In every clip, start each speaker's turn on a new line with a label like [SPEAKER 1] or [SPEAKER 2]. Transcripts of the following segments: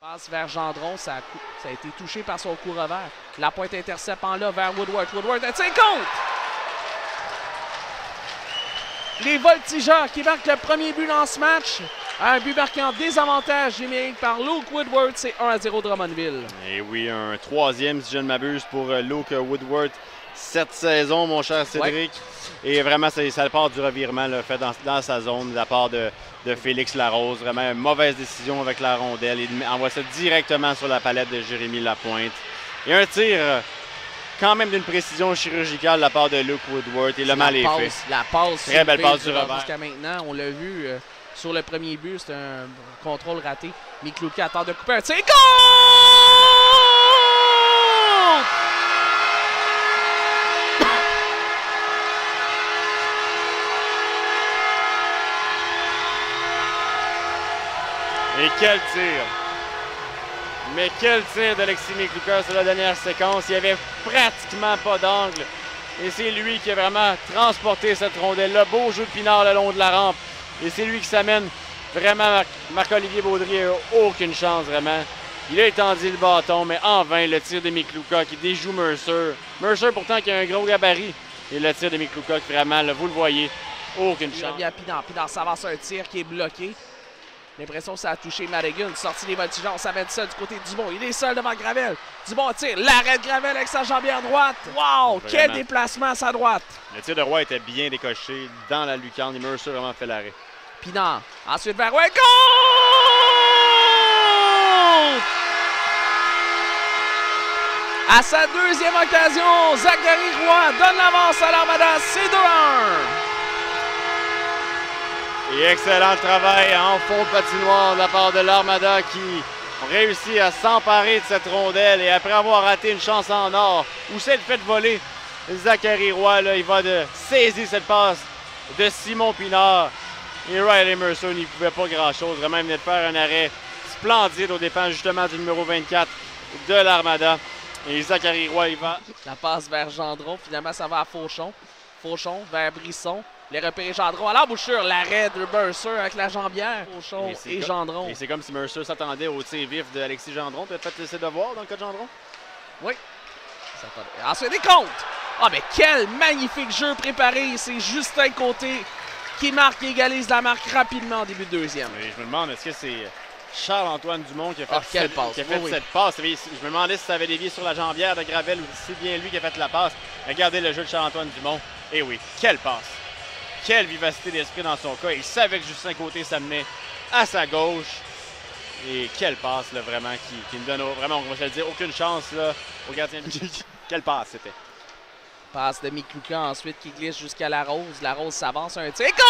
[SPEAKER 1] Passe vers Gendron, ça a été touché par son coup revers. La pointe intercepte en là vers Woodward. Woodward, un tir contre! Les Voltigeurs qui marquent le premier but dans ce match. Un but marqué en désavantage numérique par Luke Woodward. C'est 1-0 Drummondville.
[SPEAKER 2] Et oui, un troisième, si je ne m'abuse, pour Luke Woodward cette saison, mon cher Cédric. Ouais. Et vraiment, ça part du revirement là, fait dans sa zone de la part de Félix Larose. Vraiment une mauvaise décision avec la rondelle. Il envoie ça directement sur la palette de Jérémy Lapointe. Et un tir quand même d'une précision chirurgicale de la part de Luke Woodward. Et le mal est fait.
[SPEAKER 1] La passe.
[SPEAKER 2] Très belle passe du revers.
[SPEAKER 1] Jusqu'à maintenant, on l'a vu sur le premier but, c'est un contrôle raté. Miklouki attend de couper un tir. Goal!
[SPEAKER 2] Et quel tir! Mais quel tir d'Alexis Miklouka sur la dernière séquence. Il n'y avait pratiquement pas d'angle. Et c'est lui qui a vraiment transporté cette rondelle-là. Beau jeu de Pinard le long de la rampe. Et c'est lui qui s'amène vraiment. Marc-Olivier Baudry n'a aucune chance, vraiment. Il a étendu le bâton, mais en vain, le tir de Miklouka qui déjoue Mercer. Mercer, pourtant, qui a un gros gabarit. Et le tir de Miklouka, qui vraiment, là, vous le voyez, aucune chance.
[SPEAKER 1] Il y a Pinard. Pinard s'avance un tir qui est bloqué. L'impression que ça a touché Madigan. Sortie des Voltigeurs, ça va être seul du côté de Dumont. Il est seul devant Gravel. Dumont tire. L'arrêt de Gravel avec sa jambière droite. Wow! Vraiment. Quel déplacement à sa droite.
[SPEAKER 2] Le tir de Roy était bien décoché dans la lucarne. Et Mercer a vraiment fait l'arrêt.
[SPEAKER 1] Pinard. Ensuite vers Roy. Goal! À sa deuxième occasion, Zachary Roy donne l'avance à l'Armada. C'est 2-1.
[SPEAKER 2] Et excellent travail en fond de patinoire de la part de l'Armada qui ont réussi à s'emparer de cette rondelle. Et après avoir raté une chance en or, où c'est le fait de voler, Zachary Roy, là, il va saisir cette passe de Simon Pinard. Et Riley Mercer n'y pouvait pas grand-chose. Vraiment, il venait de faire un arrêt splendide aux dépens justement du numéro 24 de l'Armada. Et Zachary Roy, il va...
[SPEAKER 1] La passe vers Gendron. Finalement, ça va à Fauchon. Fauchon vers Brisson. Les repérés Gendron à l'embouchure. L'arrêt de Mercer avec la jambière. Fauchon et Gendron.
[SPEAKER 2] Et c'est comme si Mercer s'attendait au tir vif d'Alexis Gendron. Tu as fait ses devoirs dans le cas de Gendron?
[SPEAKER 1] Oui. Ensuite, des comptes. Ah, mais quel magnifique jeu préparé. C'est Justin Côté qui marque et égalise la marque rapidement en début de deuxième.
[SPEAKER 2] Oui, je me demande, est-ce que c'est Charles-Antoine Dumont qui a fait, cette passe? Je me demandais si ça avait dévié sur la jambière de Gravel ou si c'est bien lui qui a fait la passe. Regardez le jeu de Charles-Antoine Dumont. Et oui, quelle passe! Quelle vivacité d'esprit dans son cas. Il savait que Justin Côté s'amenait à sa gauche. Et quelle passe, là, vraiment, qui ne donne vraiment, on va se le dire, aucune chance là, au gardien de but. Quelle passe c'était?
[SPEAKER 1] Passe de Miklouka ensuite qui glisse jusqu'à la Rose. La Rose s'avance, un tir. Goal!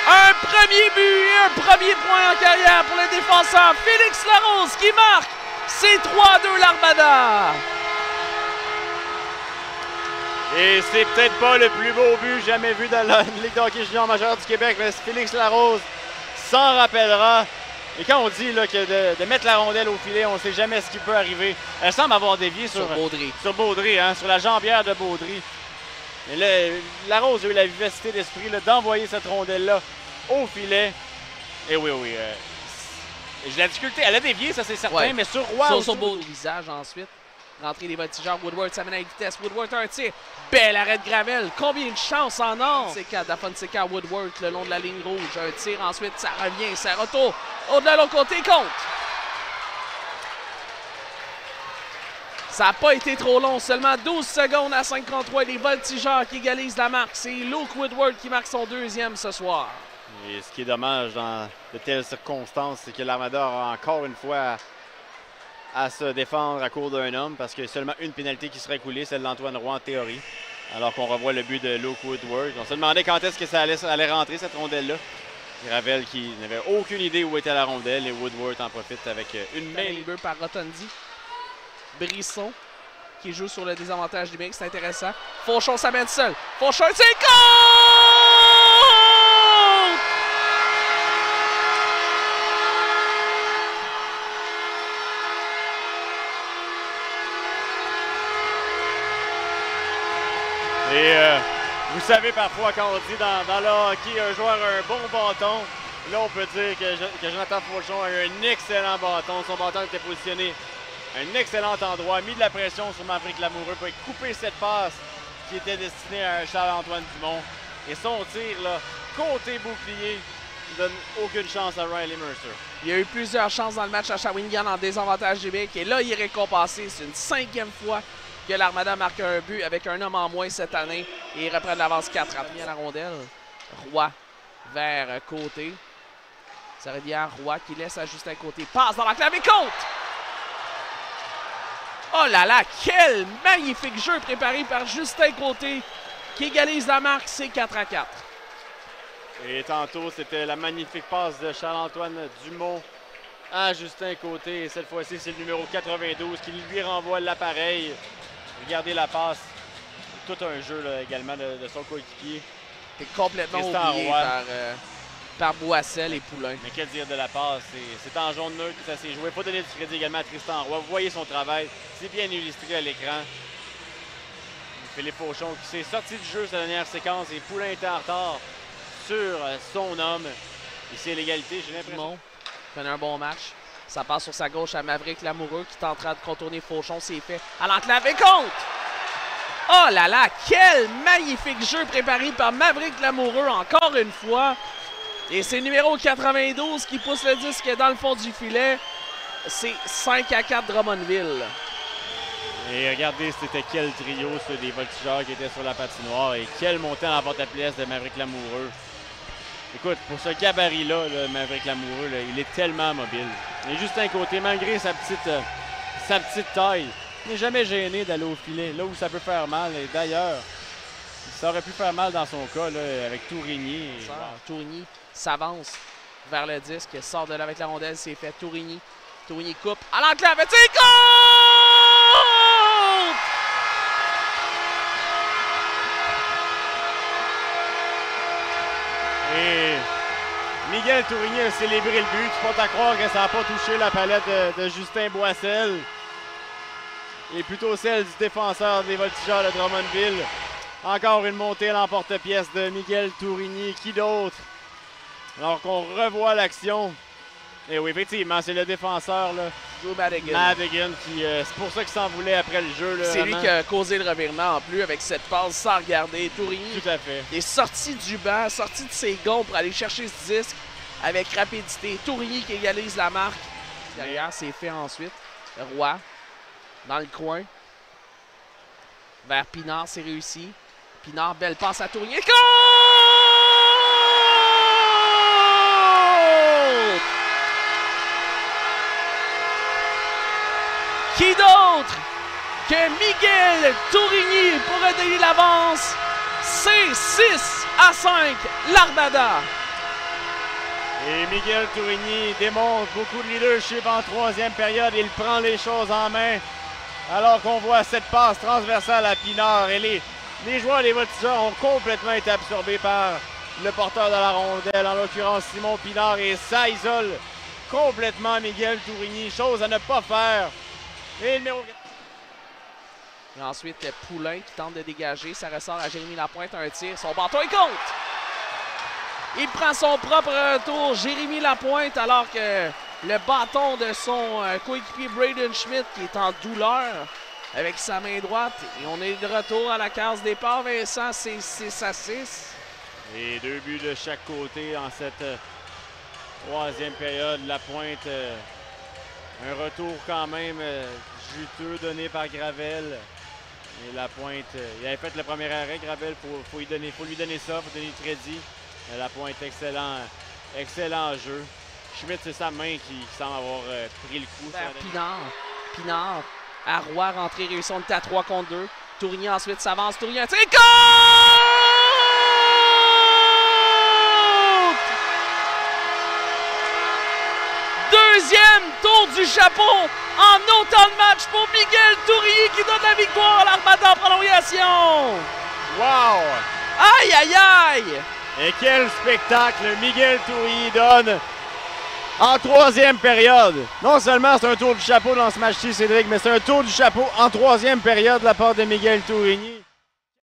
[SPEAKER 1] Un premier but et un premier point en carrière pour le défenseur Félix Larose qui marque. C'est 3-2 l'Armada.
[SPEAKER 2] Et c'est peut-être pas le plus beau but jamais vu dans la Ligue de hockey junior majeure du Québec, mais Félix Larose s'en rappellera. Et quand on dit là, que de mettre la rondelle au filet, on ne sait jamais ce qui peut arriver. Elle semble avoir dévié sur
[SPEAKER 1] Baudry.
[SPEAKER 2] Sur Baudry, hein, sur la jambière de Baudry. Et là, Larose a eu la vivacité d'esprit d'envoyer cette rondelle-là au filet. Et oui, j'ai la difficulté. Elle a dévié, ça c'est certain, mais sur Roy
[SPEAKER 1] sur son beau visage ensuite. Rentrée des Voltigeurs, Woodward s'amène à vitesse. Woodward a un tir. Bel arrêt de Gravel. Combien de chances en or? D'Afonseca Woodward le long de la ligne rouge. Un tir ensuite, ça revient, ça retourne. Au-delà de l'autre côté, compte. Ça n'a pas été trop long. Seulement 12 secondes à 5:33. Les Voltigeurs qui égalisent la marque. C'est Luke Woodward qui marque son deuxième ce soir.
[SPEAKER 2] Et ce qui est dommage dans de telles circonstances, c'est que l'Armada a encore une fois à se défendre à court d'un homme parce qu'il y a seulement une pénalité qui serait coulée, celle d'Antoine Roy en théorie. Alors qu'on revoit le but de Luke Woodward. On se demandait quand est-ce que ça allait rentrer cette rondelle-là. Gravel qui n'avait aucune idée où était la rondelle et Woodward en profite avec une main.
[SPEAKER 1] Par Rotondi. Brisson qui joue sur le désavantage numérique, c'est intéressant. Fauchon s'amène seul. Fauchon, c'est goal!
[SPEAKER 2] Et vous savez parfois quand on dit dans le hockey, un joueur a un bon bâton Là, on peut dire que Jonathan Fauchon a eu un excellent bâton. Son bâton était positionné à un excellent endroit, mis de la pression sur Maverick Lamoureux pour couper cette passe qui était destinée à Charles-Antoine Dumont. Et son tir, là, côté bouclier, ne donne aucune chance à Riley Mercer.
[SPEAKER 1] Il y a eu plusieurs chances dans le match à Shawinigan en désavantage numérique. Et là, il est récompensé. C'est une 5e fois que l'Armada marque un but avec un homme en moins cette année. Et il reprend de l'avance 4 à la rondelle. Roy vers côté. Ça revient Roy qui laisse à Justin Côté. Passe dans l'enclave et compte! Oh là là, quel magnifique jeu préparé par Justin Côté qui égalise la marque, c'est 4-4.
[SPEAKER 2] Et tantôt, c'était la magnifique passe de Charles-Antoine Dumont à Justin Côté. Et cette fois-ci, c'est le numéro 92 qui lui renvoie l'appareil. Regardez la passe. Tout un jeu là, également de son coéquipier.
[SPEAKER 1] C'est complètement oublié par Boissel et Poulain.
[SPEAKER 2] Mais quel dire de la passe, c'est en jaune neutre que ça s'est joué. Il faut donner du crédit également à Tristan Roy. Vous voyez son travail, c'est bien illustré à l'écran. Philippe Fauchon qui s'est sorti du jeu sa dernière séquence et Poulain était en retard sur son homme. Et c'est l'égalité, j'ai l'impression.
[SPEAKER 1] Il fait un bon match. Ça passe sur sa gauche à Maverick Lamoureux qui tentera de contourner Fauchon. C'est fait à l'enclave et compte! Oh là là, quel magnifique jeu préparé par Maverick Lamoureux encore une fois. Et c'est le numéro 92 qui pousse le disque dans le fond du filet. C'est 5-4 Drummondville.
[SPEAKER 2] Et regardez, c'était quel trio, ceux des voltigeurs qui étaient sur la patinoire. Et quel montant en porte-à-pièce de Maverick Lamoureux. Écoute, pour ce gabarit-là, Maverick Lamoureux, là, il est tellement mobile. Et Justin Côté, malgré sa petite taille, il n'est jamais gêné d'aller au filet, là où ça peut faire mal. Et d'ailleurs, ça aurait pu faire mal dans son cas là, avec Tourigny.
[SPEAKER 1] Wow. Tourigny s'avance vers le disque, sort de là avec la rondelle, c'est fait. Tourigny coupe à l'enclave, c'est compte!
[SPEAKER 2] Et Miguel Tourigny a célébré le but. Tu peux t'en croire que ça n'a pas touché la palette de Justin Boissel. Et plutôt celle du défenseur des voltigeurs de Drummondville. Encore une montée à l'emporte-pièce de Miguel Tourigny. Qui d'autre? Alors qu'on revoit l'action. Et oui, effectivement, c'est le défenseur, là,
[SPEAKER 1] Drew Madigan.
[SPEAKER 2] Madigan, qui c'est pour ça qu'il s'en voulait après le jeu.
[SPEAKER 1] C'est lui qui a causé le revirement en plus avec cette passe sans regarder. Tourigny
[SPEAKER 2] tout à fait.
[SPEAKER 1] est sorti du banc, sorti de ses gonds pour aller chercher ce disque avec rapidité. Tourigny qui égalise la marque. Derrière, c'est fait ensuite. Roy, dans le coin. Vers Pinard, c'est réussi. Pinard, belle passe à Tourigny. Compte! Qui d'autre que Miguel Tourigny pour redonner l'avance? C'est 6-5, l'Armada.
[SPEAKER 2] Et Miguel Tourigny démontre beaucoup de leadership en troisième période. Il prend les choses en main. Alors qu'on voit cette passe transversale à Pinard. Et les joueurs des voltigeurs ont complètement été absorbés par le porteur de la rondelle, en l'occurrence Simon Pinard. Et ça isole complètement Miguel Tourigny. Chose à ne pas faire. Et le numéro 4.
[SPEAKER 1] Et ensuite, Poulain qui tente de dégager. Ça ressort à Jérémy Lapointe. Un tir. Son bâton, il compte! Il prend son propre retour. Jérémy Lapointe, alors que le bâton de son coéquipier Braden Schmidt qui est en douleur avec sa main droite. Et on est de retour à la case départ. Vincent, c'est 6-6.
[SPEAKER 2] Et 2 buts de chaque côté en cette troisième période. Lapointe, un retour quand même juteux donné par Gravel. Et Lapointe, il avait fait le premier arrêt, Gravel, faut lui donner ça, faut donner le crédit. Lapointe, excellent jeu. Schmidt, c'est sa main qui semble avoir pris le coup.
[SPEAKER 1] Pinard, à Roy, rentrée, réussi, on était à 3 contre 2. Tourigny ensuite s'avance, Tourigny, c'est compte! Deuxième tour du chapeau en autant de match pour Miguel Tourigny qui donne la victoire à l'Armada en prolongation.
[SPEAKER 2] Wow!
[SPEAKER 1] Aïe, aïe, aïe!
[SPEAKER 2] Et quel spectacle Miguel Tourigny donne en troisième période. Non seulement c'est un tour du chapeau dans ce match-ci, Cédric, mais c'est un tour du chapeau en troisième période de la part de Miguel Tourigny.